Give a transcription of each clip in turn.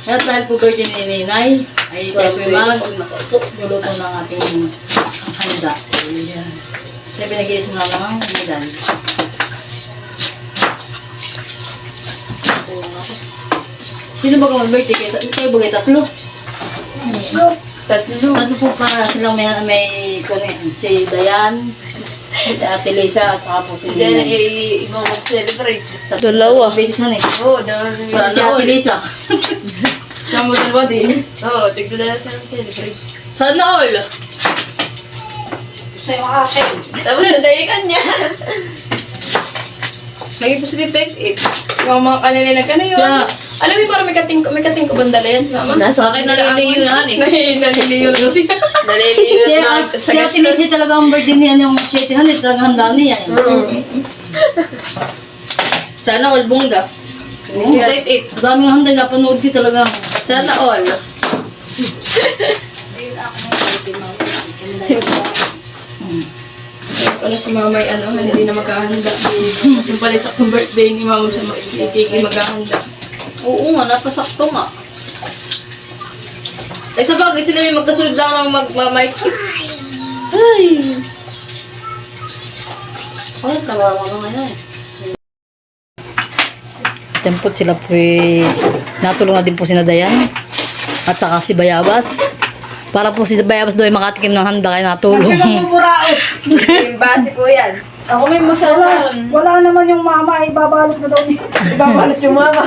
At dahil po birthday ni Ninay, ay tayo po magluluto ng ating handa. Kaya pinag-iis mo lang ang handa. Sino ba ka mag-birthday? Kayo ba kayo tatlo? Tatlo po para silang may si Dayan, si Ate Lisa, at saka po si Then, Ninay. ibang mag-celebrate. Dalawa. Beses na eh. Oo, dalawa Si Ate Lisa. Siya mo dalawa din. Oo, tigdala siya mag-celebrate. Sana all. Gusto yung akin. Tapos nadayikan niya. Naging positive type 8. Yung mga kanina na gano'n yun. Alam mo, parang may kating ko bandala yan si mama. Nasa akin, naliliyo na han eh. Naliliyo na siya. Naliliyo na. Si Ate Lisa talaga ang birthday niya yung 700, talagang handa niya. Sana all bongga. Type 8. Daming handa na panood din talaga. Sana all. Pala si mama ay hindi na maghahanda. Yung pala sa birthday ni mama siya maghahanda. Oo nga, napasakto nga. Eh sa bagay, sila may magkasunod lang ng mag-mic. Ay! Bakit nawawa ka ngayon? Diyan po sila po natulungan din po si Dayan at saka si Bayabas. Para po si Bayabas daw ay makatikim ng handa kaya natulong. Yung base po yan. Ako may masasalan. Wala naman yung mama, ibabalot na daw niya. Ibabalot yung mama.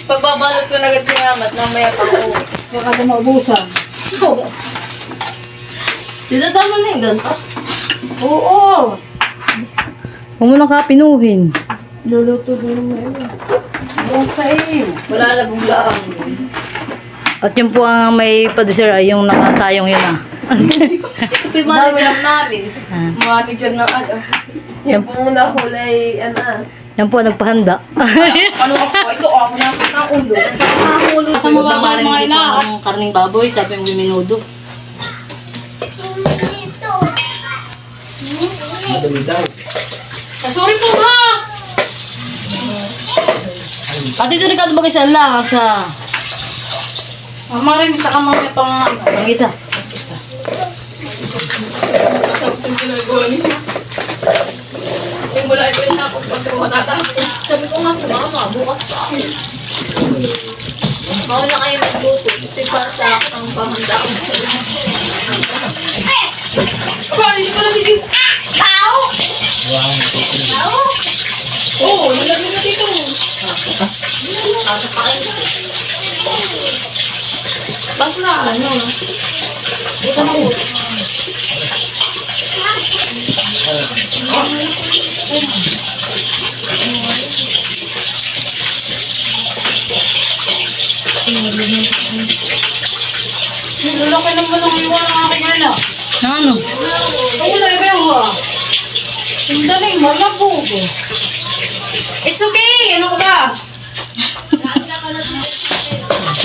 Pagbabalot ko na agad si mama at mamaya pa ako. Baka na maubusan. Dinadama na yung ganito. Oo. Huwag mo na ka pinuhin. Luluto din mo yun. Yung sa iyo. Wala na buglaan. At yun po ang may pa-dessert ay yung nakatayong yun ah. Ito po yung manager namin. Manager na ano. Yan po muna kulay, Yan po ang nagpahanda. Ano ako? Ito ako na ang ulo. Ang ulo. Sa mga rin dito ang karning baboy tapos yung minudo. Sorry po ha! At dito rin ka bagay sa lang sa Mama rin, saka mamaya pang ano. ang isa. Ang ginagawa niya. Yung mula ay pwede na akong pagkawatatapos. Sabi ko nga sa mama, bukas pa ako. Bawal na kayo magluto. Kasi para sa ang panghanda ko. Paano hindi ko nabigyan? Oo, nilagyan na dito. Basta na, Ito na po. Lulaki naman ang iwan ng aking anak. Ano? Ako na iba yung ha. Ang daling malabog. It's okay! Ano ka ba?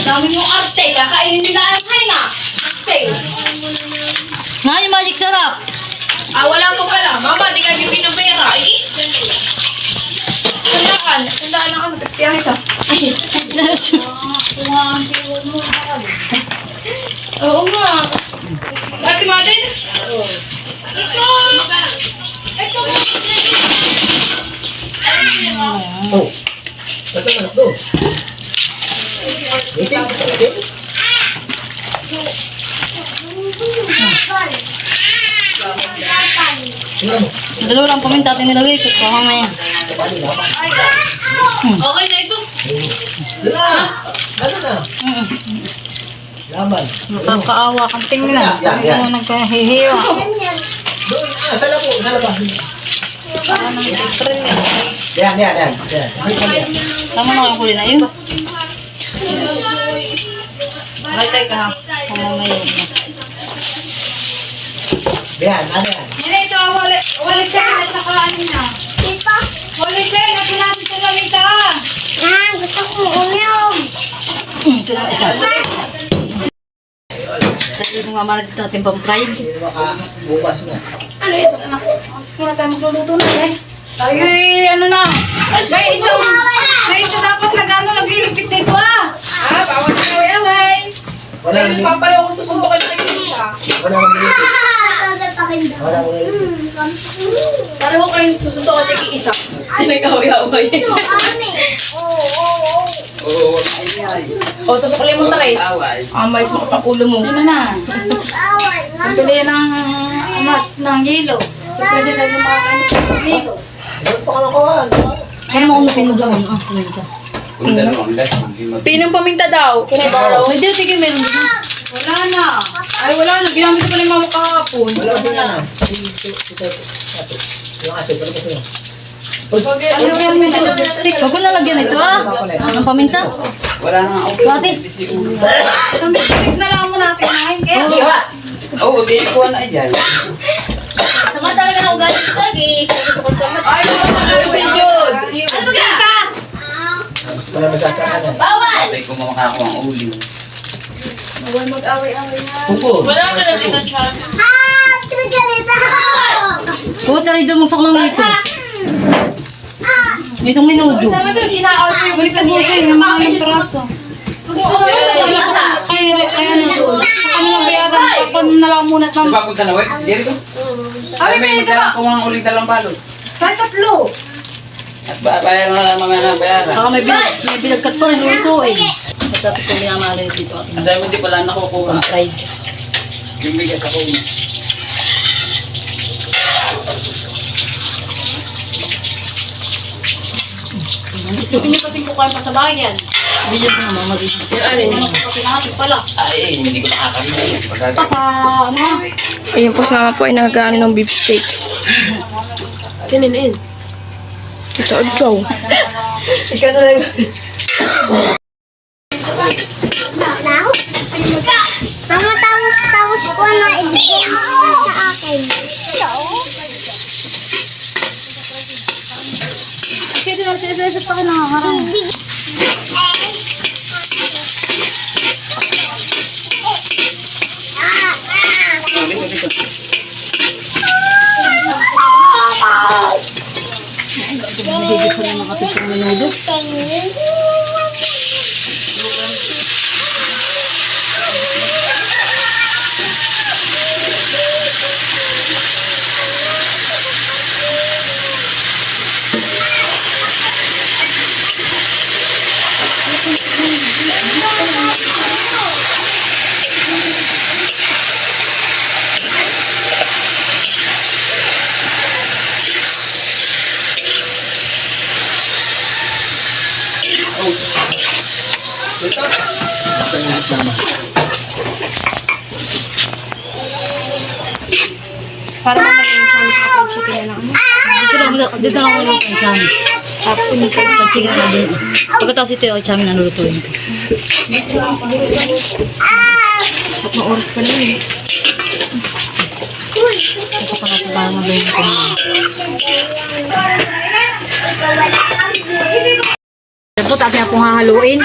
Dami yung arte. Kakainin nila ang halinga. Stay. Nga yung magic sarap. Wala ko pala. Mama, di ka bibig ng pera. Tandaan. Tandaan na kami. Pagtiyahin ka. Oo nga. Ate Martin? Oo. Ito! Ito mo! Oh, ito anak to. Waiting. Dalawa lang paminta ating nilagay ko. Kaya mamaya. Okay na ito. Dala! Ano na? Laban. Nakakaawa kang tingnan. Hindi mo nagkahihiwa. Doon, sa labo, sa labas. Yan. Tama na kayong huli na yun. Matay ka ha. Mamaya. Yan, ano yan? Nila ito, walit siya at saka ano na. Walit siya, nagulapit ko lang ito. Ito na isa. Dahil kung mamara dito ating pang-fried. Bukas na. Ano ito, anak? Alis muna tayo magluluto na eh. Ay, ano na. May isang... May isa dapat nag-iipit nito Bawal na away-away. Wala Ayun, nang papareho ko susundukan na kayo siya. wala nang wala nang Pareho kayo susundukan na kayo isa. Nag-away-away. O, tusok ulit mo taris. May sumot ang ulo mo. Ano na? Pili ng yelo. So, kasi sa mga ng yelo. Kaya mo kung napinugawan. Pinunta. Pinang paminta daw. Kinaibaw. May dito tigil meron din. Wala na. Ay, wala na. Ginamit ko pala yung mama kahapon. wala na. Yung aso, balik kasi. Ano yung medyo lipstick? Huwag ko nalagyan ito Ang paminta. Wala na ako. Dati. Ang lipstick na lang mo natin. Oo, di ko na yan. Sama talaga ng ugali ito. Ay, wala si Jude. Ano ba ka? Wala magsasaka na. Patay ko makakakuha ang uli. Huwag mag-away-away na. Pupo. Wala ka na dito, Chad. Puta rin dumagsak ng ito. Itong minudo. Sabi ko, ina-order yung Balik sa buhay ng mga yung praso. Kaya na doon. Ano lang bayaran? Ako na lang muna. Napapunta na, wait. Sige rito. Ay, may ito ba? Kung ang uling talang balot. Kahit tatlo. At bayaran na lang mamaya na bayaran. Baka may binagkat pa rin luto eh. At dati kong ginamali dito at Ang dami mo di pala nakukuha. fried. Yung bigat ako. Pinipating ko kayo pa sa bayan. Bilid na mamagin. Pinatin pala. Ay, hindi ko nakakamiss. Pagkagawa. Sa ano? Ayun po, sama po ay nag-ano ng beef steak. Kininin. Ito, Joe. Ikaw na lang. Tapos ko na ibigay mo sa akin. Kasi na sila pa nakakarang. Bibigis na ng kapit ng minudo. Para mamaya yung chance sa chicken na lang. Dito lang ako ng chami. Tapos minsan sa chicken na din. Pagkatapos ito yung chami na lulutuin ko. At oras pa na yun. Ito pa natin para mabayin ko na. Ito po, atin akong hahaluin.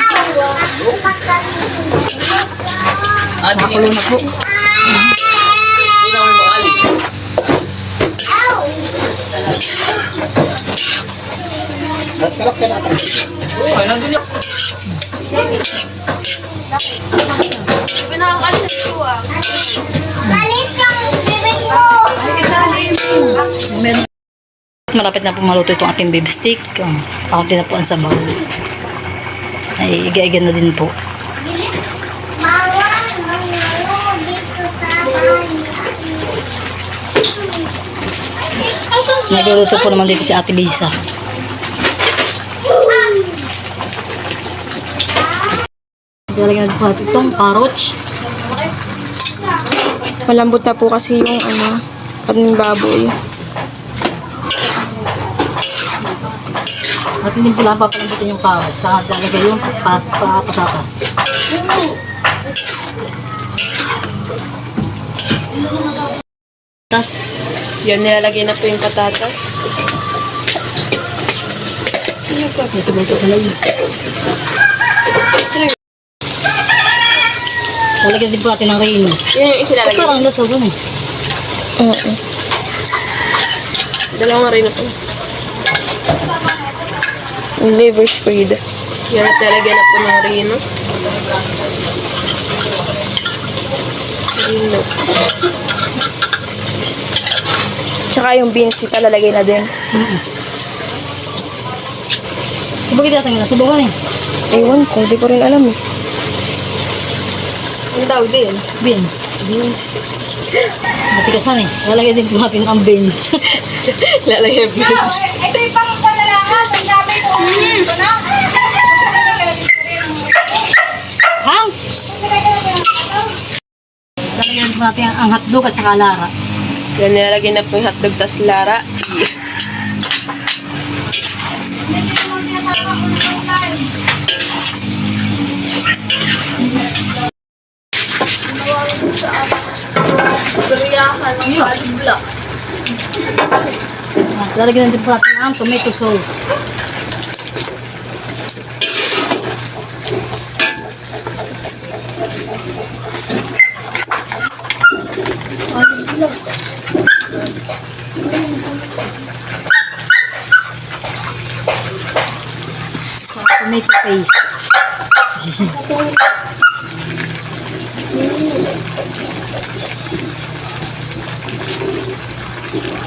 Makakulo na po. Hindi na mo alis. Nagkalap ka natin. Oo, ay nandun ako. Malapit na po maluto itong ating beef steak. Kaunti na po ang sabaw. Ay, iga-iga na din po. Bawal mangyaro dito sa bahay. Nagluluto po naman dito si Ate Lisa. Lalagyan natin po natin itong carrots. Malambot na po kasi yung karning baboy. At hindi po lang papalambutin yung carrots. Saka lalagay yung patatas. Tapos, Yan, nilalagay na po yung patatas. nasa bunto pala yun. Lalagyan din po natin ng rino. Yan yung isilalagay. Parang nasa bun eh. Oo. Dalawang rin na po. Liver squid. Yan talaga na po ng Rino. Rino. Tsaka yung beans, kita lalagay na din. Bakit natin na? Subukan eh. Ewan ko, di ko rin alam eh. Ang tawag din? Beans. Beans. Matikasan eh. Lalagay din po natin ang beans. Lalagay yung beans. Ito yung pang panalangan. Ang dami ko. Ito na. Hang! Lalagyan po natin ang hotdog at saka lara. Yan, nilalagay na po yung hotdog tas lara. At lalagyan din po natin ang tomato sauce. Tomato paste.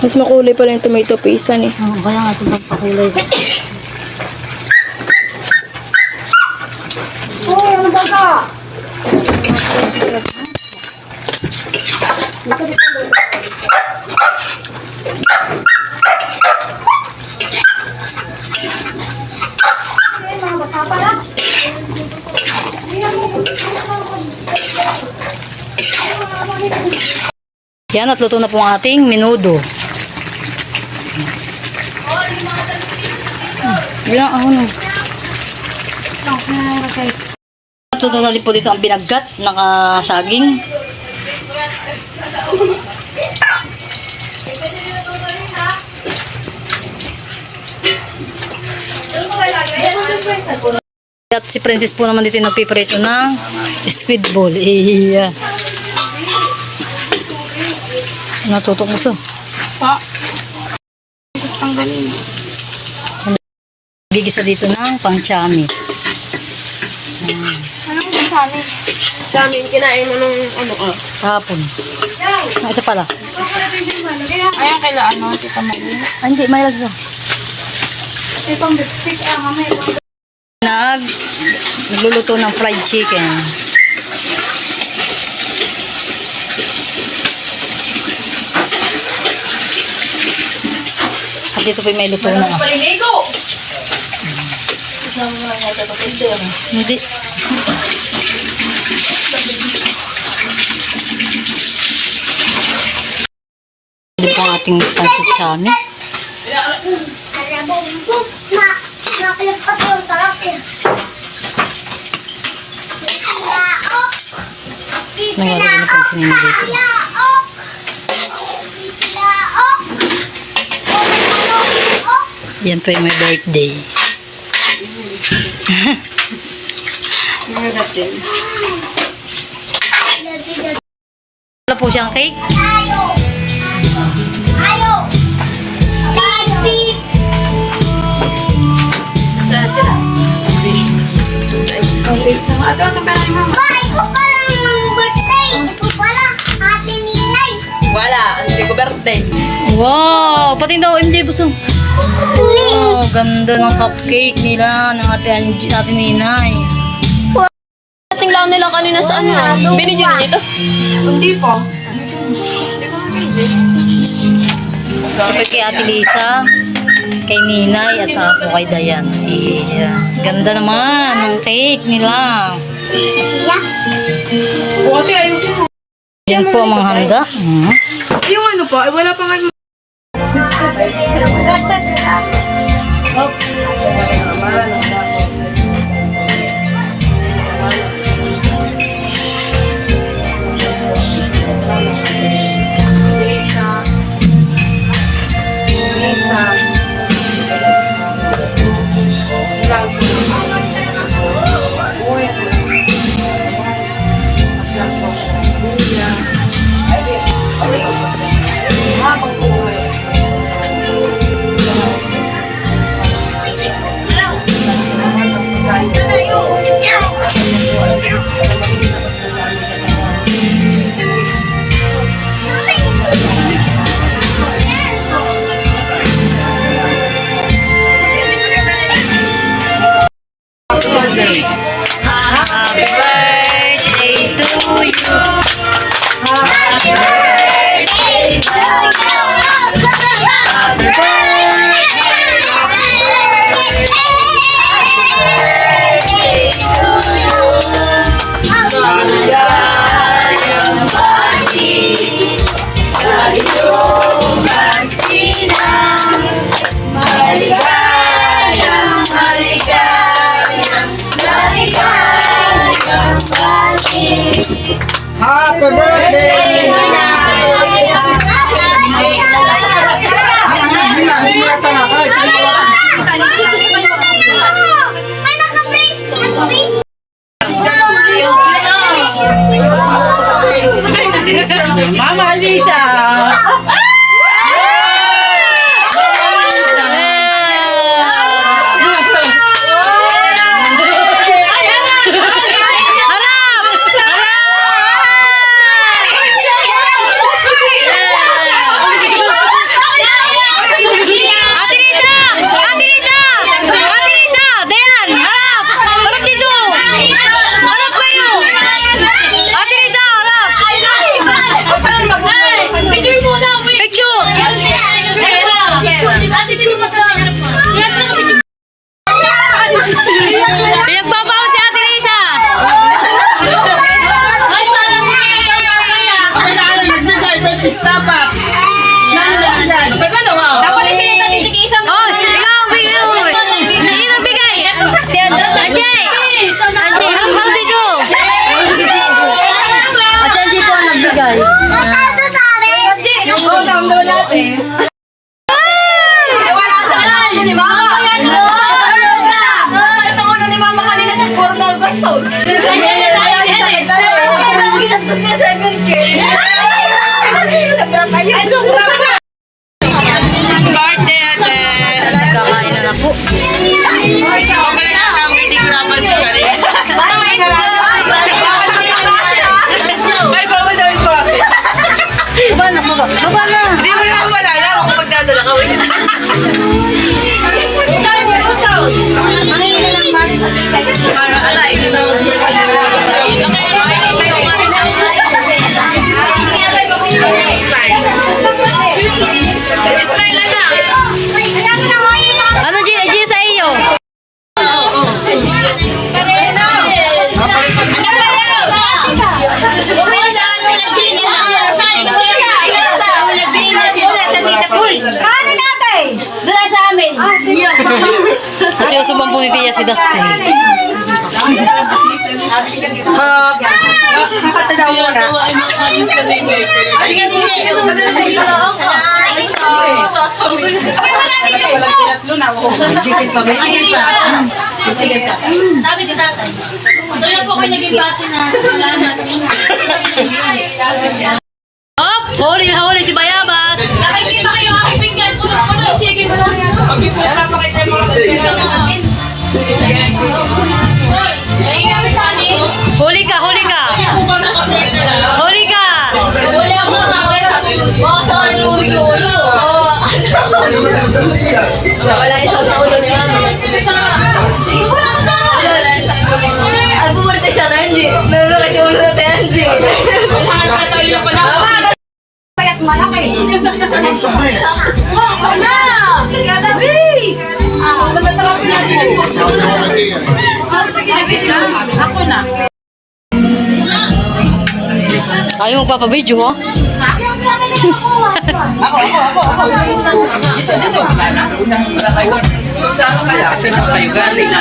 Mas makulay pala yung tomato paste yan eh. Oh, kaya nga ito pagpakulay. Uy, ano ba ka? Ay, mga basa pala. Yan, at luto na po ang ating menudo. Bilang ako no. At luto na rin po dito ang binaggat, nakasaging. At si Princess po naman dito yung nagpiprito ng squid ball. Iya. Natutok mo so. Gigisa dito ng pang-chami. Anong masami? Sa amin, kinain mo nung ano ka? Hapon. Ah, isa pala. Ayan kaila ano, tita mo. Ah, hindi, may lagso. Ito pang lipstick. Mamay. Nagluluto ng fried chicken. At dito po may luto na. Paliligo! Hindi. Hindi po ang ating pancit chami. Nakalagpas yung sarap eh. May lalagyan na pang sinino dito. Yan po yung may birthday. Wala po siyang cake. Saan sila? Okay, sama. Ito, tamparan mo. Ikaw pala yung birthday. Ikaw pala, ate Ninay. Wala, hindi ko birthday. Wow! Pati daw MJ Busong. Wow, ganda ng cupcake nila ng ate natin Ninay. Ating lang nila kanina sa ano? Binidyo na dito? Hindi po. Kapag kay Ate Lisa, kay Ninay, at saka po kay Dayan. Yeah. Ganda naman ng cake nila. Ate, ayusin mo. Yan po ang mga handa. Yung ano pa, wala pa nga. Happy birthday! May naka-break! Naka-break! Mama Alicia! Ate Lisa! Ate Lisa! Ate Lisa! Dayan! Harap! Harap dito! Harap kayo! Ate Lisa! Harap! Picture muna! Picture! Ate, dito pa sa harap mo. Pinagpapaw si Ate Lisa! Ay, parang mo stop up! Dapat yung pinagtitikisan Oh! Ikaw! Ikaw! Sino nagbigay? Si Anjay! Anjay! Harap dito! At Anjay po ang nagbigay. Matado sa amin! Wala sa kanila ni Mama. Ito ulo ni Mama kanina ng portal gusto. Ginastos niya 7K. Sobrang kayo. Ay, sobrang ka. Nagkakain na po. Ay, bawal daw ito. Baba na, baba. Baba na. Hindi mo na wala lang ako magdadala ka. Ano, G sa iyo? Kanin natin! Doon sa amin! Kasi usubang po ni Tia si Dustin. Makatadaw mo na. Sabi ni tatay. Doon po kayo naging base na. Hop! Huli si Bayabas! Nakikita kayo aking pinggan. Puno-puno. Chicken mo lang yan. Napakita yung mga Hoy, ay kami kanin. Huli ka! Huli ka! Huli ka! Wala ako sa camera. Baka sa akin uwi ko ulo. Wala isang sa ulo ni Mama. Sige, wala ko sa Ay, bumulita siya na hindi. Nalulakit yung ulo natin, hindi. Kailangan ka tayo pala. Ayaw magpapabidyo, ha? Saan kayo galing?